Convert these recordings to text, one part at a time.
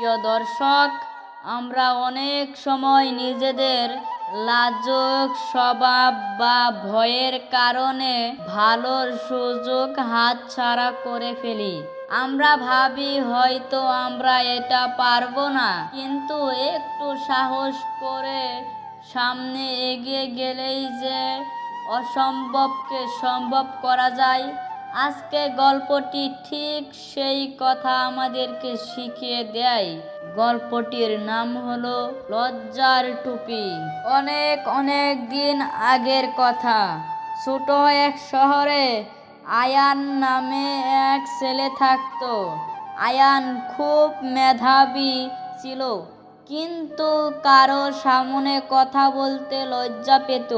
প্রিয় দর্শক, আমরা অনেক সময় নিজেদের লাজুক স্বভাব বা ভয়ের কারণে ভালো সুযোগ হাতছাড়া করে ফেলি। আমরা ভাবি হয়তো আমরা এটা পারবো না, কিন্তু একটু সাহস করে সামনে এগিয়ে গেলেই যে অসম্ভবকে সম্ভব করা যায়। আজকে গল্পটি ঠিক সেই কথা আমাদেরকে শিখিয়ে দেয়। গল্পটির নাম হলো লজ্জার টুপি। অনেক অনেক দিন আগের কথা। ছোট এক শহরে আয়ান নামে এক ছেলে থাকতো। আয়ান খুব মেধাবী ছিল, কিন্তু কারো সামনে কথা বলতে লজ্জা পেত।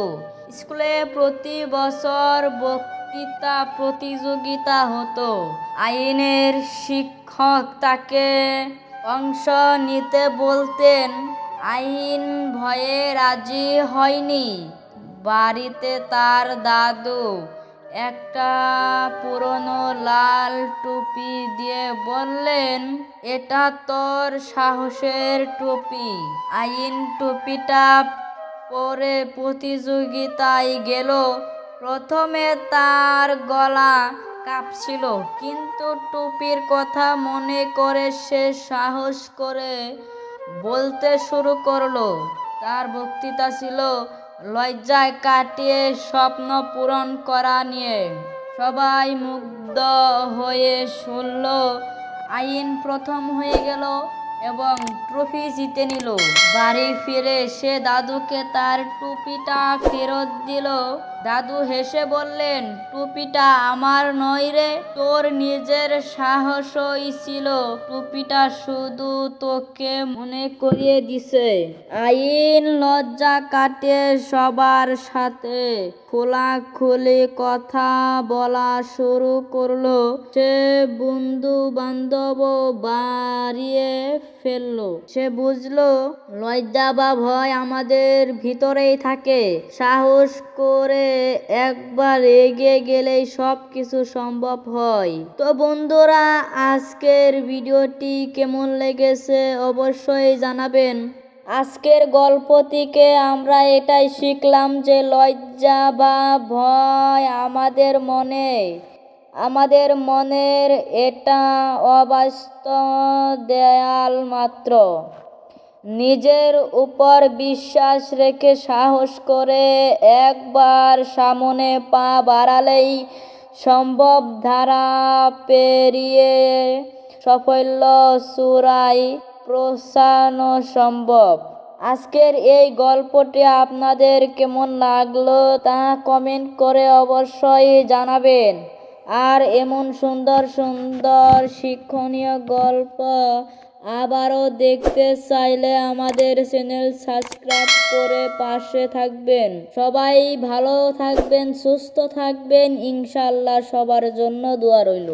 স্কুলে প্রতি বছর বক্তৃতা প্রতিযোগিতা হতো। আইনের শিক্ষক তাকে অংশ নিতে বলতেন। আইন ভয়ে রাজি হয়নি। বাড়িতে তার দাদু একটা পুরনো লাল টুপি দিয়ে বললেন, এটা তোর সাহসের টুপি। আইন টুপিটা পরে প্রতিযোগিতায় গেল। প্রথমে তার গলা কাঁপছিল, কিন্তু টুপির কথা মনে করে সে সাহস করে বলতে শুরু করলো। তার বক্তৃতা ছিল লজ্জায় কাটিয়ে স্বপ্ন পূরণ করা নিয়ে। সবাই মুগ্ধ হয়ে শুনল। আইন প্রথম হয়ে গেল এবং ট্রফি জিতে নিল। বাড়ি ফিরে সে দাদুকে তার টুপিটা ফেরত দিল। দাদু হেসে বললেন, টুপিটা আমার নয় রে, তোর নিজের সাহসই ছিল। টুপিটা শুধু তোকে মনে করিয়ে দিছে। আইন লজ্জা কাটিয়ে সবার সাথে খোলাখুলি কথা বলা শুরু করলো। সে বন্ধু বান্ধব বাড়িয়ে ফেললো। সে বুঝলো লজ্জা বা ভয় আমাদের ভিতরেই থাকে। সাহস করে একবার এগিয়ে গেলেই সব কিছু সম্ভব হয়। তো বন্ধুরা, আজকের ভিডিওটি কেমন লেগেছে অবশ্যই জানাবেন। আজকের গল্প থেকে আমরা এটাই শিখলাম যে লজ্জা বা ভয় আমাদের মনের এটা অবাস্তব দেয়াল মাত্র। নিজের উপর বিশ্বাস রেখে সাহস করে একবার সামনে পা বাড়ালেই সম্ভব ধারা পেরিয়ে সাফল্য চূড়ায় পৌঁছানো সম্ভব। আজকের এই গল্পটি আপনাদের কেমন লাগলো তা কমেন্ট করে অবশ্যই জানাবেন। আর এমন সুন্দর সুন্দর শিক্ষণীয় গল্প আবারও দেখতে চাইলে আমাদের চ্যানেল সাবস্ক্রাইব করে পাশে থাকবেন। সবাই ভালো থাকবেন, সুস্থ থাকবেন, ইনশাআল্লাহ। সবার জন্য দোয়া রইল।